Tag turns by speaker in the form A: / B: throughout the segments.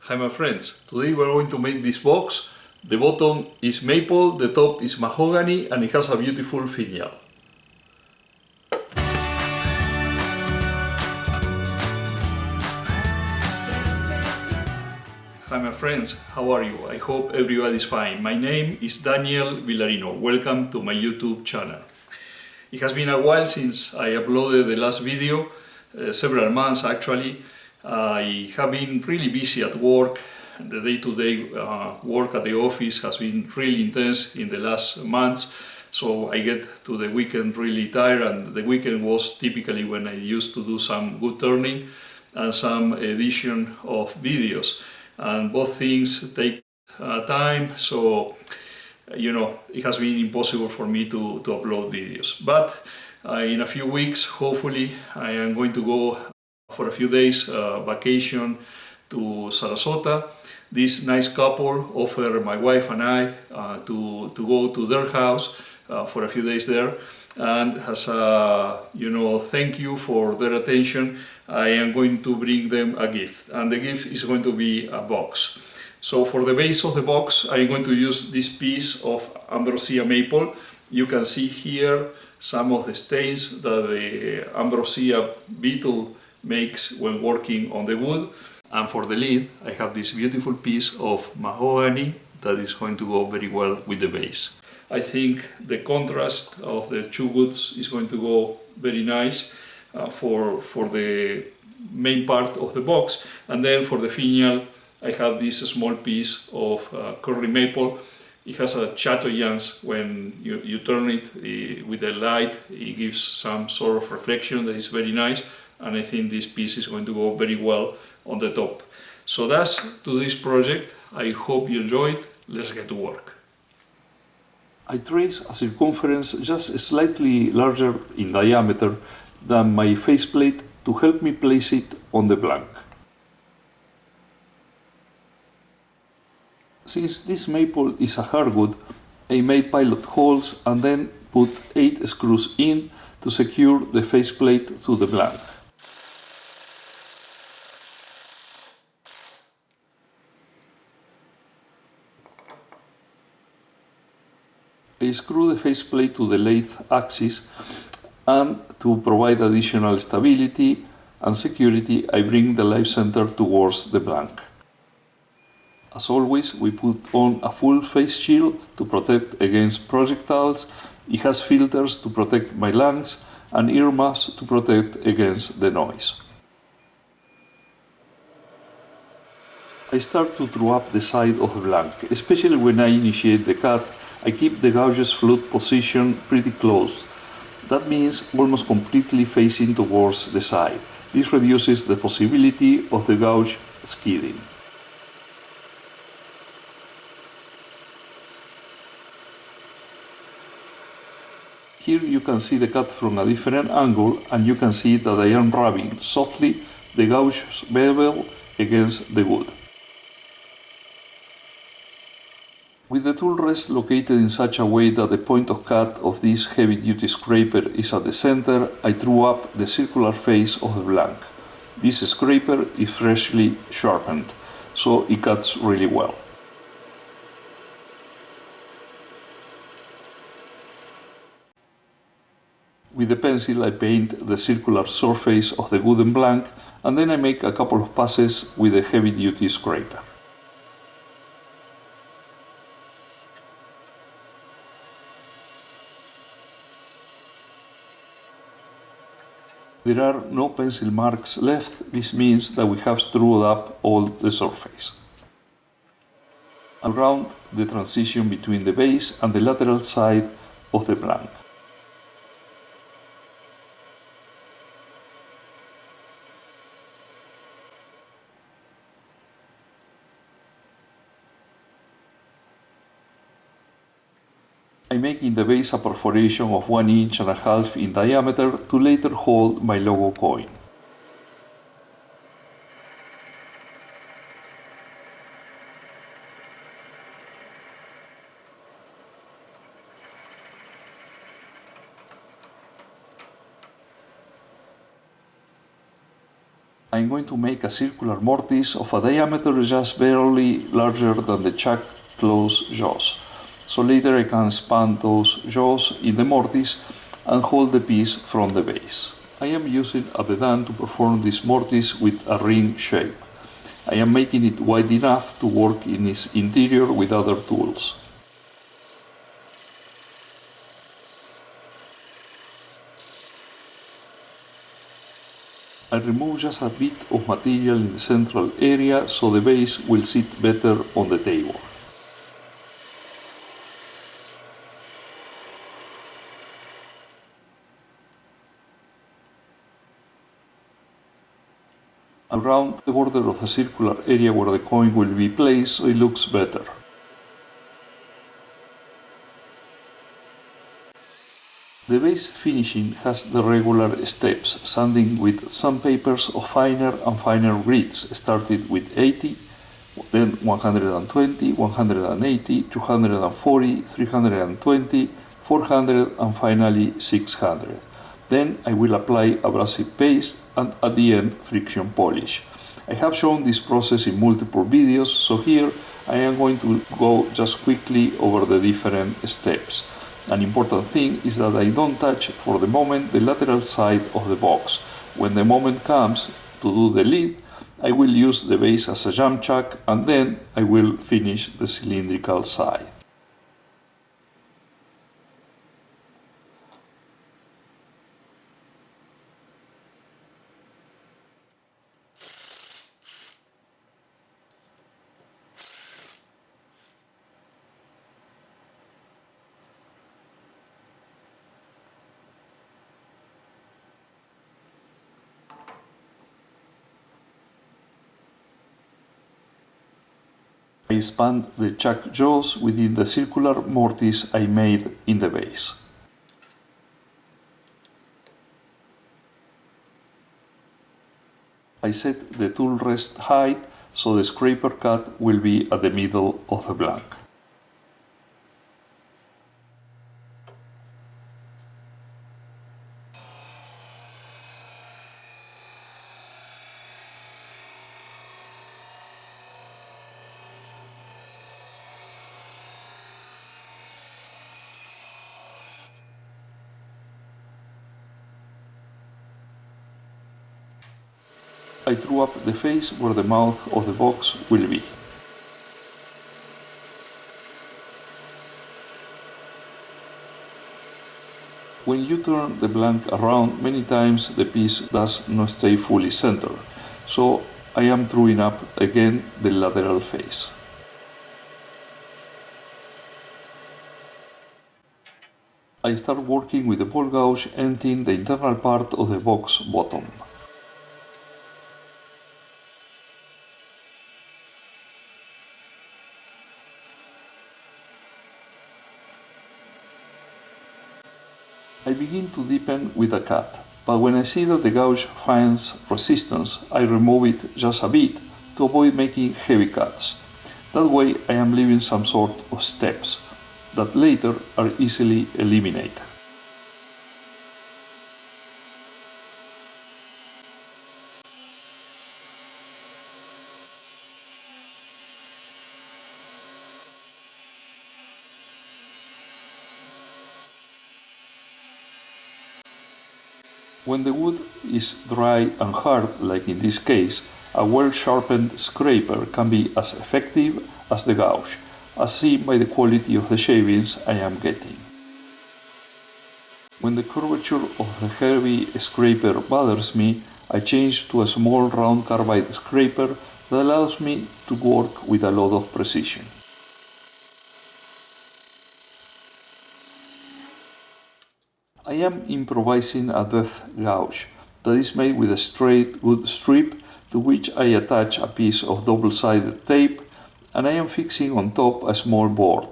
A: Hi my friends, today we're going to make this box. The bottom is maple, the top is mahogany, and it has a beautiful finial. Hi my friends, how are you? I hope everybody's fine. My name is Daniel Vilarino. Welcome to my YouTube channel. It has been a while since I uploaded the last video, several months actually. I have been really busy at work. The day-to-day work at the office has been really intense in the last months, so I get to the weekend really tired, and the weekend was typically when I used to do some woodturning and some edition of videos, and both things take time, so it has been impossible for me to upload videos. But in a few weeks, hopefully, I am going to go for a few days vacation to Sarasota. This nice couple offered my wife and I to go to their house for a few days there, and as a thank you for their attention, I am going to bring them a gift, and the gift is going to be a box. So for the base of the box, I'm going to use this piece of Ambrosia maple. You can see here some of the stains that the Ambrosia beetle makes when working on the wood. And for the lid, I have this beautiful piece of mahogany that is going to go very well with the base. I think the contrast of the two woods is going to go very nice for the main part of the box. And then for the finial, I have this small piece of curly maple. It has a chatoyance. When you turn it with the light, it gives some sort of reflection that is very nice, and I think this piece is going to go very well on the top. So that's to this project. I hope you enjoy it. Let's get to work. I trace a circumference just slightly larger in diameter than my faceplate to help me place it on the blank. Since this maple is a hardwood, I made pilot holes and then put 8 screws in to secure the faceplate to the blank. I screw the faceplate to the lathe axis, and to provide additional stability and security, I bring the live center towards the blank. As always, we put on a full face shield to protect against projectiles. It has filters to protect my lungs and earmuffs to protect against the noise. I start to draw up the side of the blank. Especially when I initiate the cut, I keep the gouge's flute position pretty close. That means almost completely facing towards the side. This reduces the possibility of the gouge skidding. Here you can see the cut from a different angle, and you can see that I am rubbing softly the gouge's bevel against the wood. With the tool rest located in such a way that the point of cut of this heavy-duty scraper is at the center, I drew up the circular face of the blank. This scraper is freshly sharpened, so it cuts really well. With the pencil I paint the circular surface of the wooden blank, and then I make a couple of passes with the heavy-duty scraper. There are no pencil marks left. This means that we have screwed up all the surface. Around the transition between the base and the lateral side of the blank. I make in the base a perforation of 1.5 inches in diameter to later hold my logo coin. I'm going to make a circular mortise of a diameter just barely larger than the chuck closed jaws. So later I can expand those jaws in the mortise and hold the piece from the base. I am using a bedan to perform this mortise with a ring shape. I am making it wide enough to work in its interior with other tools. I remove just a bit of material in the central area so the base will sit better on the table. Around the border of the circular area where the coin will be placed so it looks better. The base finishing has the regular steps, sanding with sandpapers of finer and finer grades, started with 80, then 120, 180, 240, 320, 400 and finally 600. Then I will apply abrasive paste and at the end friction polish. I have shown this process in multiple videos, so here I am going to go just quickly over the different steps. An important thing is that I don't touch for the moment the lateral side of the box. When the moment comes to do the lid, I will use the base as a jump chuck and then I will finish the cylindrical side. I expand the chuck jaws within the circular mortise I made in the base. I set the tool rest height so the scraper cut will be at the middle of the blank. I drew up the face where the mouth of the box will be. When you turn the blank around, many times the piece does not stay fully centered, so I am drawing up again the lateral face. I start working with the ball gouge, emptying the internal part of the box bottom. I begin to deepen with a cut, but when I see that the gouge finds resistance, I remove it just a bit to avoid making heavy cuts. That way I am leaving some sort of steps that later are easily eliminated. When the wood is dry and hard, like in this case, a well-sharpened scraper can be as effective as the gouge, as seen by the quality of the shavings I am getting. When the curvature of the heavy scraper bothers me, I change to a small round carbide scraper that allows me to work with a lot of precision. I am improvising a depth gouge that is made with a straight wood strip to which I attach a piece of double-sided tape, and I am fixing on top a small board.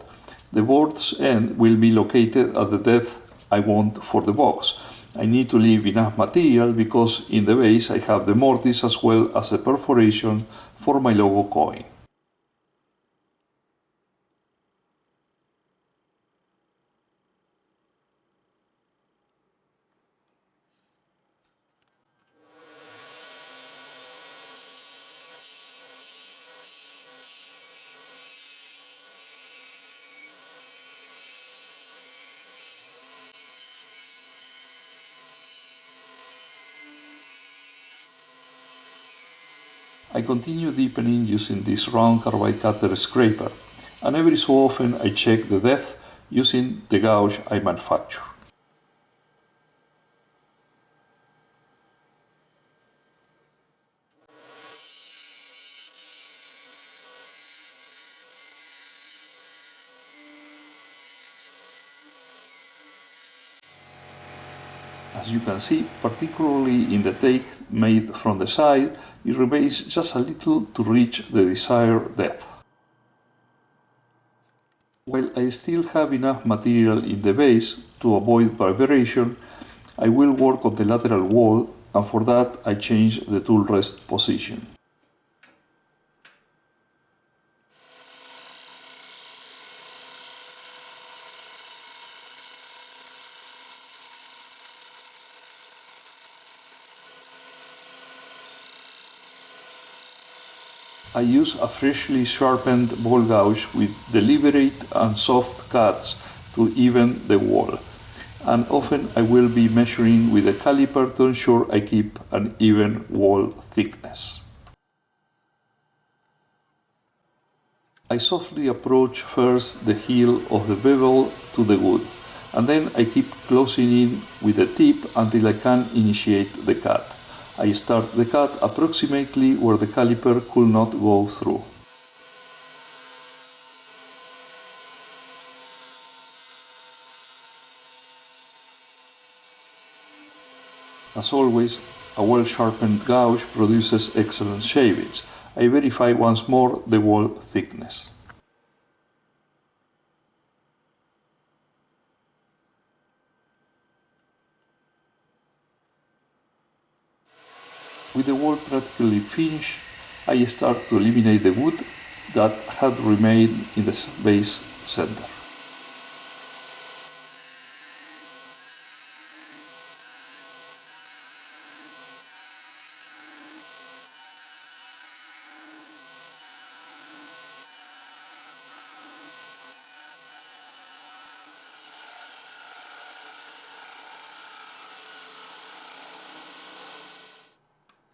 A: The board's end will be located at the depth I want for the box. I need to leave enough material because in the base I have the mortise as well as the perforation for my logo coin. I continue deepening using this round carbide cutter scraper, and every so often I check the depth using the gouge I manufacture. As you can see, particularly in the take made from the side, it remains just a little to reach the desired depth. While I still have enough material in the base to avoid vibration, I will work on the lateral wall, and for that I change the tool rest position. I use a freshly sharpened ball gouge with deliberate and soft cuts to even the wall, and often I will be measuring with a caliper to ensure I keep an even wall thickness. I softly approach first the heel of the bevel to the wood, and then I keep closing in with the tip until I can initiate the cut. I start the cut approximately where the caliper could not go through. As always, a well-sharpened gouge produces excellent shavings. I verify once more the wall thickness. With the wall practically finished, I start to eliminate the wood that had remained in the base center.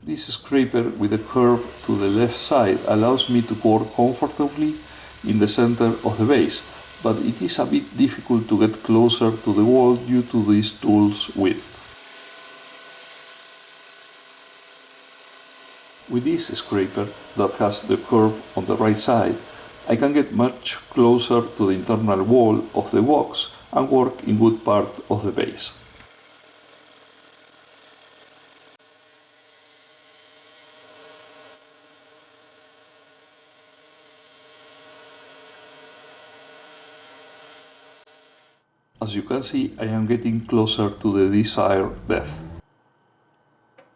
A: This scraper with a curve to the left side allows me to work comfortably in the center of the base, but it is a bit difficult to get closer to the wall due to this tool's width. With this scraper that has the curve on the right side, I can get much closer to the internal wall of the box and work in good part of the base. As you can see, I am getting closer to the desired depth.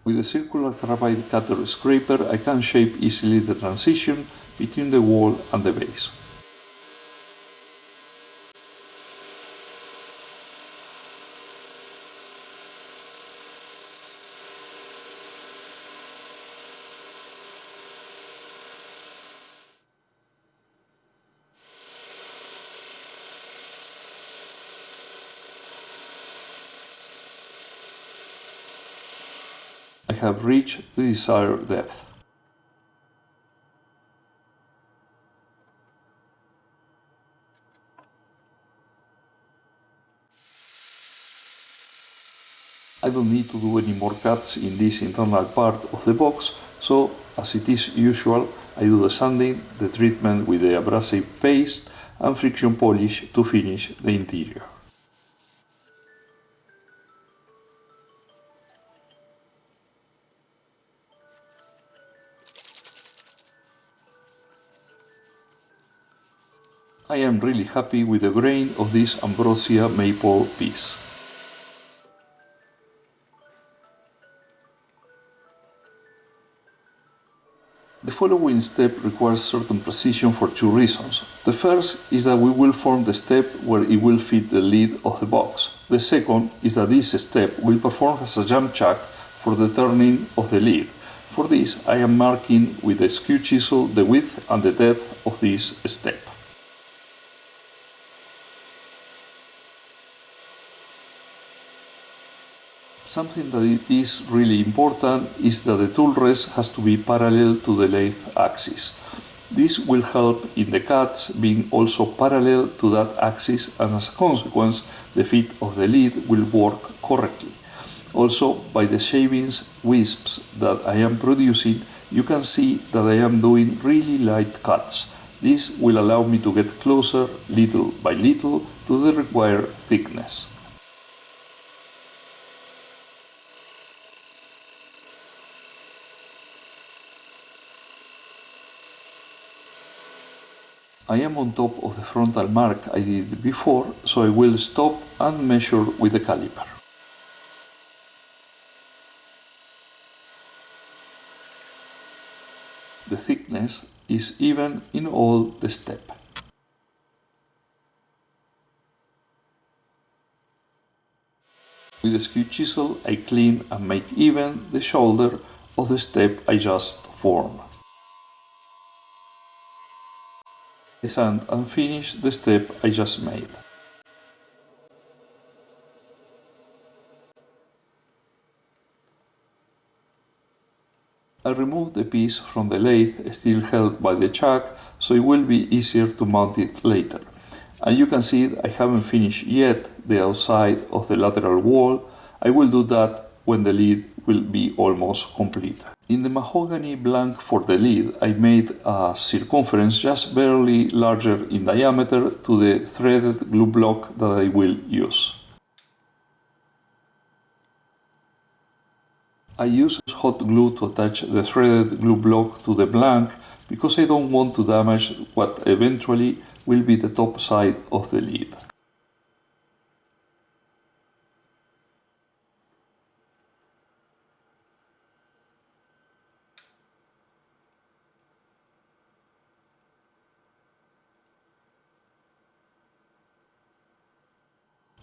A: With the circular carbide cutter scraper, I can shape easily the transition between the wall and the base. I have reached the desired depth. I don't need to do any more cuts in this internal part of the box, so as it is usual, I do the sanding, the treatment with the abrasive paste and friction polish to finish the interior. I am really happy with the grain of this Ambrosia maple piece. The following step requires certain precision for two reasons. The first is that we will form the step where it will fit the lid of the box. The second is that this step will perform as a jump chuck for the turning of the lid. For this, I am marking with the skew chisel the width and the depth of this step.
B: Something that it is really important is that the tool rest has to be parallel to the lathe axis. This will help in the cuts being also parallel to that axis, and as a consequence the fit of the lead will work correctly. Also, by the shavings wisps that I am producing, you can see that I am doing really light cuts. This will allow me to get closer little by little to the required thickness. I am on top of the frontal mark I did before, so I will stop and measure with the caliper. The thickness is even in all the step. With the skew chisel I clean and make even the shoulder of the step I just formed. I sand and finish the step I just made. I remove the piece from the lathe still held by the chuck, so it will be easier to mount it later. And you can see I haven't finished yet the outside of the lateral wall. I will do that when the lid will be almost complete. In the mahogany blank for the lid, I made a circumference just barely larger in diameter to the threaded glue block that I will use. I use hot glue to attach the threaded glue block to the blank because I don't want to damage what eventually will be the top side of the lid.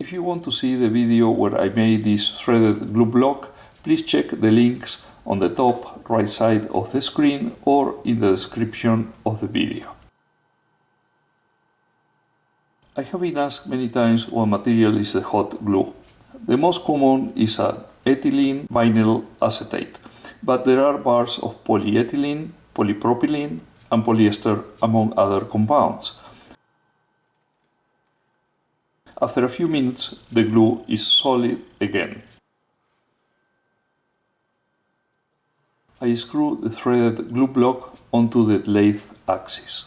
B: If you want to see the video where I made this threaded glue block, please check the links on the top right side of the screen or in the description of the video. I have been asked many times what material is the hot glue. The most common is ethylene vinyl acetate, but there are bars of polyethylene, polypropylene, and polyester among other compounds. After a few minutes, the glue is solid again. I screw the threaded glue block onto the lathe axis.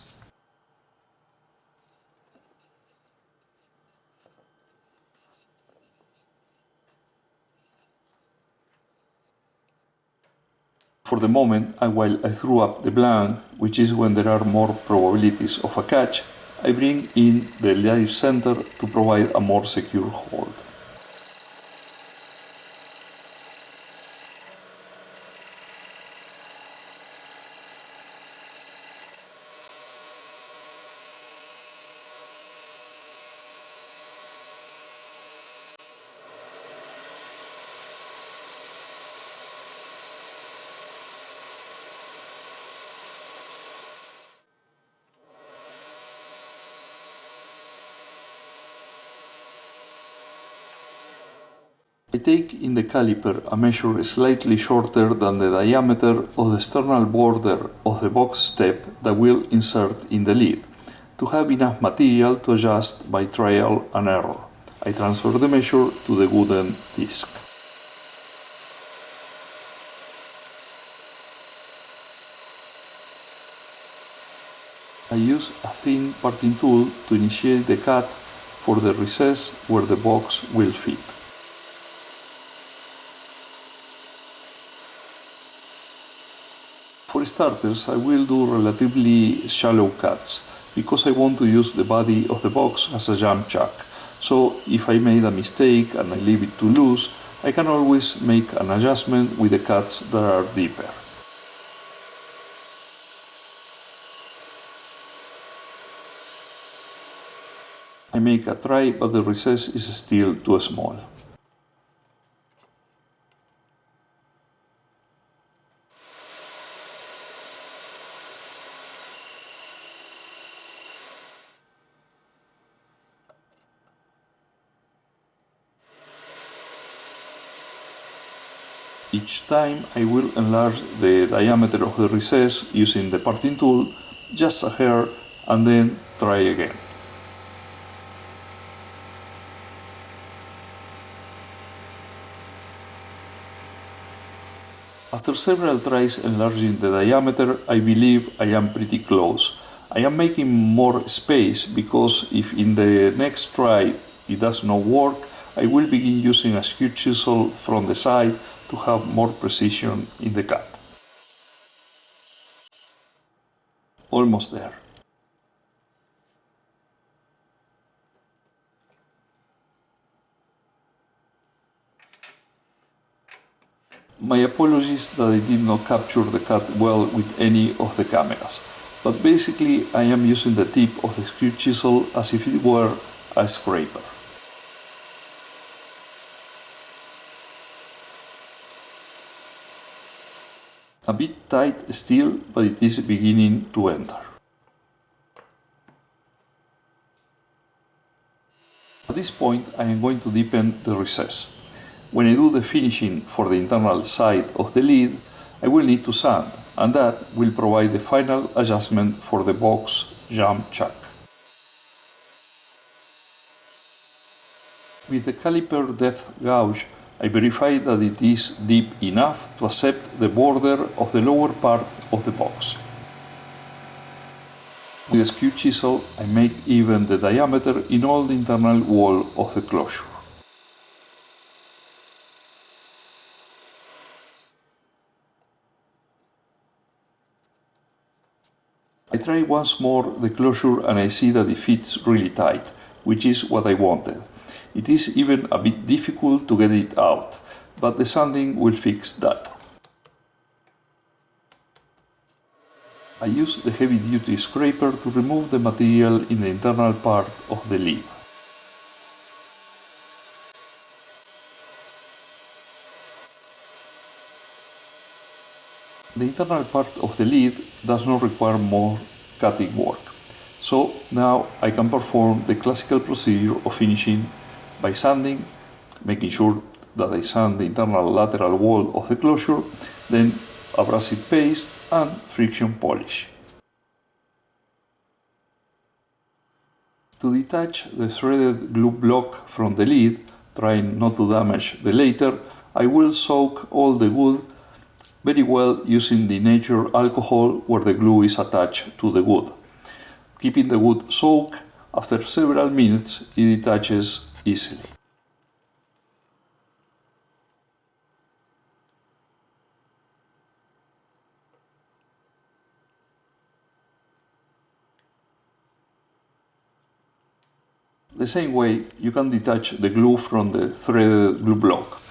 B: For the moment, and while I threw up the blank, which is when there are more probabilities of a catch, I bring in the lathe center to provide a more secure hold. I take in the caliper a measure slightly shorter than the diameter of the external border of the box step that will insert in the lid, to have enough material to adjust by trial and error. I transfer the measure to the wooden disc. I use a thin parting tool to initiate the cut for the recess where the box will fit. For starters, I will do relatively shallow cuts, because I want to use the body of the box as a jump chuck, so if I made a mistake and I leave it too loose, I can always make an adjustment with the cuts that are deeper. I make a try, but the recess is still too small. Each time I will enlarge the diameter of the recess using the parting tool, just a hair, and then try again. After several tries enlarging the diameter, I believe I am pretty close. I am making more space because if in the next try it does not work, I will begin using a skew chisel from the side to have more precision in the cut. Almost there. My apologies that I did not capture the cut well with any of the cameras, but basically I am using the tip of the skew chisel as if it were a scraper. A bit tight still, but it is beginning to enter. At this point I am going to deepen the recess. When I do the finishing for the internal side of the lid, I will need to sand, and that will provide the final adjustment for the box jump chuck. With the caliper depth gauge, I verify that it is deep enough to accept the border of the lower part of the box. With a skew chisel, I make even the diameter in all the internal wall of the closure. I try once more the closure and I see that it fits really tight, which is what I wanted. It is even a bit difficult to get it out, but the sanding will fix that. I use the heavy-duty scraper to remove the material in the internal part of the lid. The internal part of the lid does not require more cutting work, so now I can perform the classical procedure of finishing by sanding, making sure that I sand the internal lateral wall of the closure, then abrasive paste and friction polish. To detach the threaded glue block from the lid, trying not to damage the later, I will soak all the wood very well using denatured alcohol where the glue is attached to the wood. Keeping the wood soaked, after several minutes it detaches easily. The same way you can detach the glue from the threaded glue block.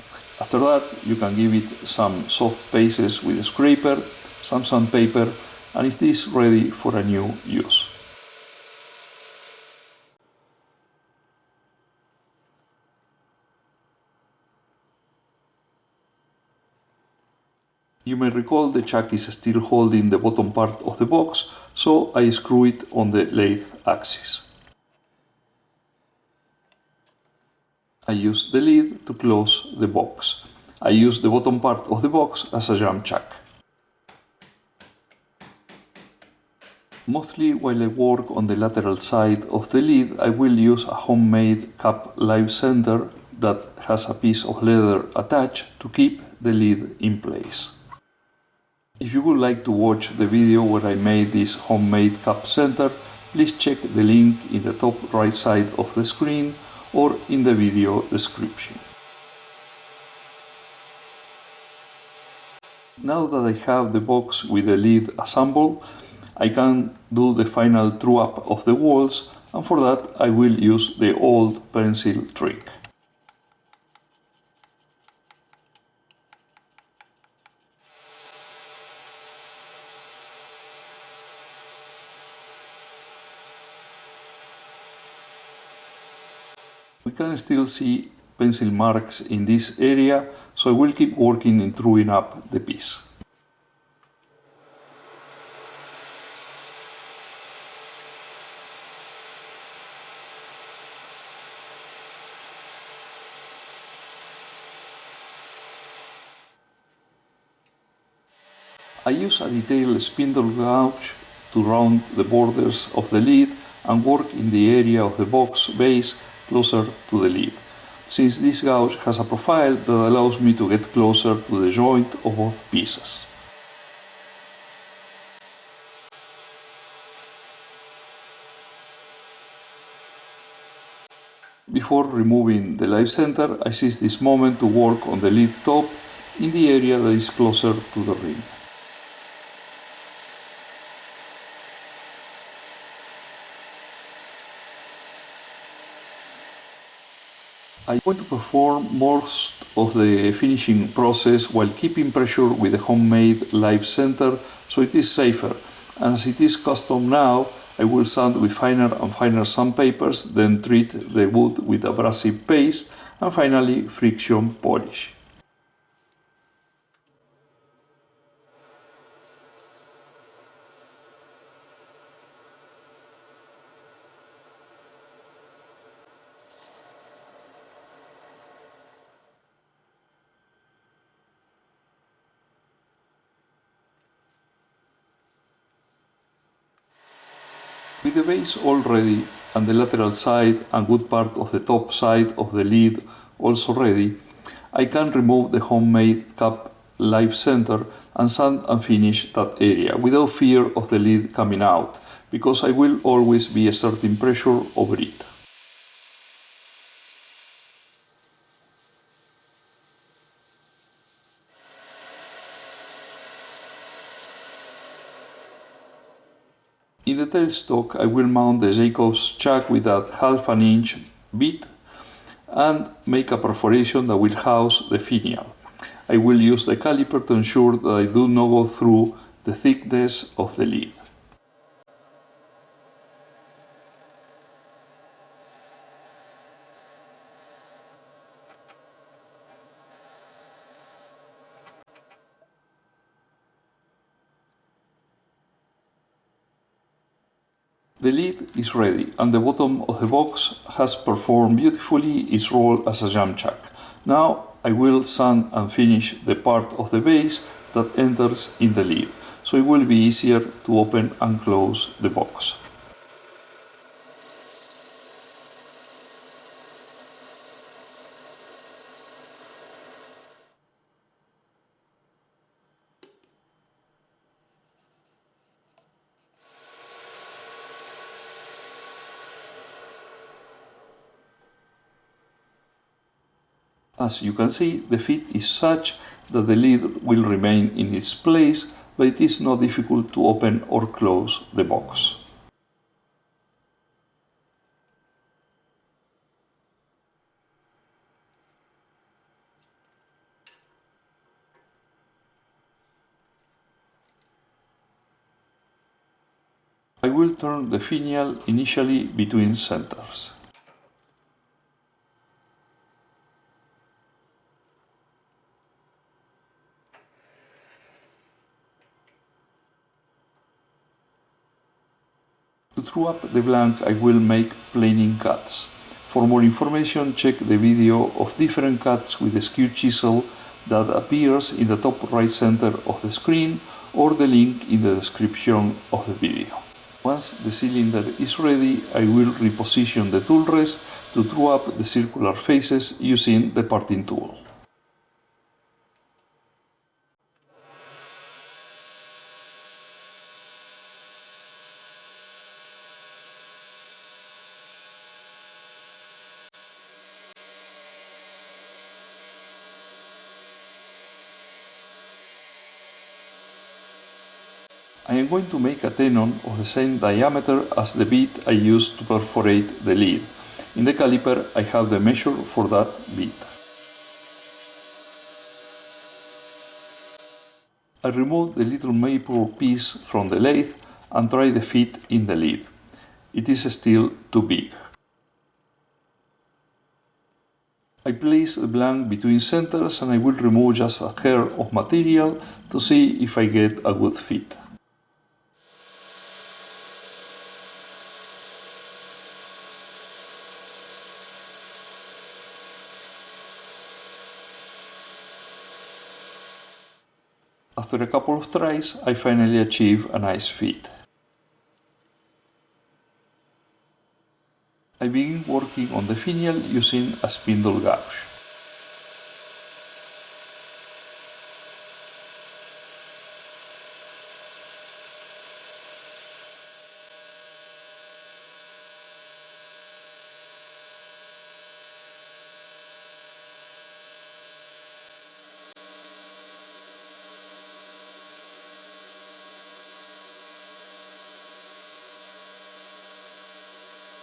B: After that you can give it some soft paces with a scraper, some sandpaper, and it is ready for a new use. You may recall the chuck is still holding the bottom part of the box, so I screw it on the lathe axis. I use the lid to close the box. I use the bottom part of the box as a jump chuck. Mostly while I work on the lateral side of the lid, I will use a homemade cap live center that has a piece of leather attached to keep the lid in place. If you would like to watch the video where I made this homemade cap center, please check the link in the top right side of the screen or in the video description. Now that I have the box with the lid assembled, I can do the final true-up of the walls, and for that I will use the old pencil trick. We can still see pencil marks in this area, so I will keep working in truing up the piece. I use a detailed spindle gouge to round the borders of the lid and work in the area of the box base closer to the lid, since this gouge has a profile that allows me to get closer to the joint of both pieces. Before removing the live center, I seize this moment to work on the lid top in the area that is closer to the ring. I am going to perform most of the finishing process while keeping pressure with the homemade live center, so it is safer, and as it is custom now, I will sand with finer and finer sandpapers, then treat the wood with abrasive paste, and finally friction polish. With the base all ready and the lateral side and good part of the top side of the lid also ready, I can remove the homemade cap live center and sand and finish that area without fear of the lid coming out, because I will always be exerting pressure over it. In the tailstock I will mount the Jacob's chuck with a 1/2 inch bit and make a perforation that will house the finial. I will use the caliper to ensure that I do not go through the thickness of the lid. The lid is ready and the bottom of the box has performed beautifully its role as a jam chuck. Now I will sand and finish the part of the base that enters in the lid, so it will be easier to open and close the box. As you can see, the fit is such that the lid will remain in its place, but it is not difficult to open or close the box. I will turn the finial initially between centers. To true up the blank, I will make planing cuts. For more information, check the video of different cuts with the skew chisel that appears in the top right center of the screen, or the link in the description of the video. Once the cylinder is ready, I will reposition the tool rest to true up the circular faces using the parting tool. I am going to make a tenon of the same diameter as the bit I used to perforate the lid. In the caliper I have the measure for that bit. I remove the little maple piece from the lathe and try the fit in the lid. It is still too big. I place the blank between centers and I will remove just a hair of material to see if I get a good fit. At After a couple of tries, I finally achieve a nice fit. I begin working on the finial using a spindle gouge.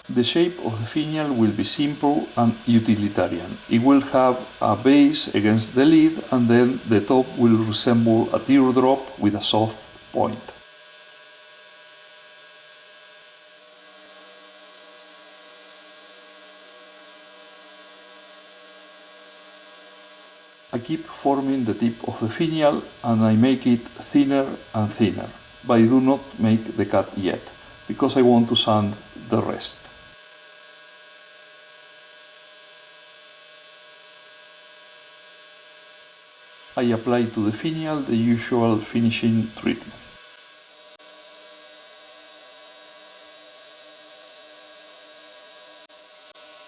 B: The shape of the finial will be simple and utilitarian. It will have a base against the lid and then the top will resemble a teardrop with a soft point. I keep forming the tip of the finial and I make it thinner and thinner, but I do not make the cut yet, because I want to sand the rest. I apply to the finial the usual finishing treatment.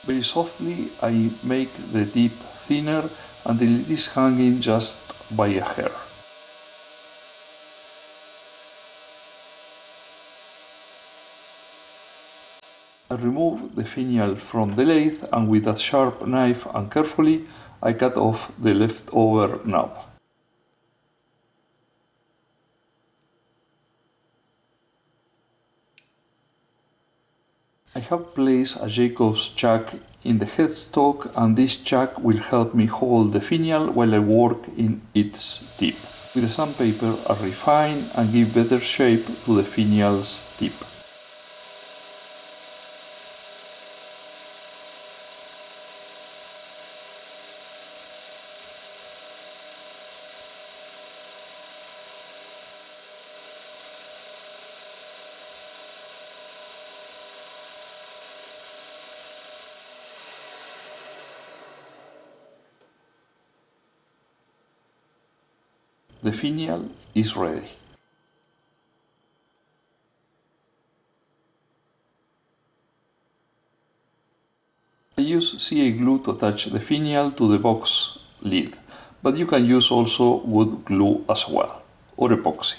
B: Very softly I make the tip thinner until it is hanging just by a hair. I remove the finial from the lathe and with a sharp knife and carefully I cut off the leftover knob. I have placed a Jacob's chuck in the headstock and this chuck will help me hold the finial while I work in its tip. With the sandpaper I refine and give better shape to the finial's tip. The finial is ready. I use CA glue to attach the finial to the box lid, but you can use also wood glue as well, or epoxy.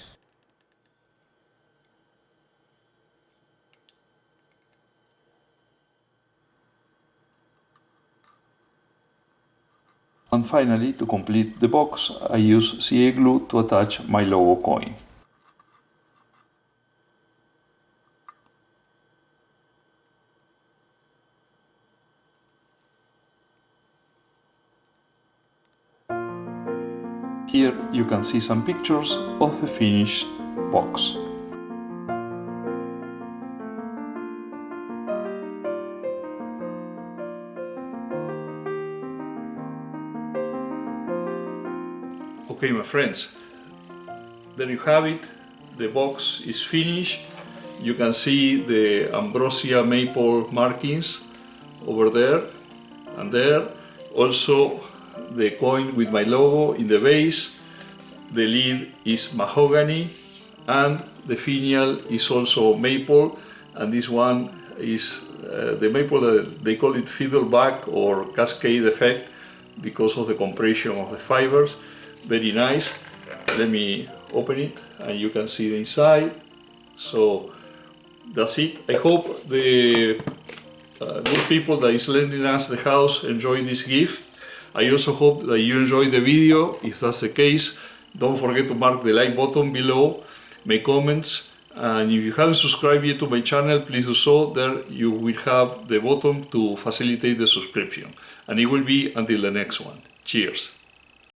B: And finally, to complete the box, I use CA glue to attach my logo coin. Here you can see some pictures of the finished box.
A: Okay, my friends, there you have it. The box is finished. You can see the Ambrosia maple markings over there and there. Also the coin with my logo in the base. The lid is mahogany and the finial is also maple, and this one is the maple, they call it fiddleback or cascade effect because of the compression of the fibers. Very nice. Let me open it and you can see the inside. So that's it. I hope the good people that is lending us the house enjoy this gift. I also hope that you enjoy the video. If that's the case, don't forget to mark the like button below, make comments, and if you haven't subscribed yet to my channel, please do so. There you will have the button to facilitate the subscription, and it will be until the next one. Cheers!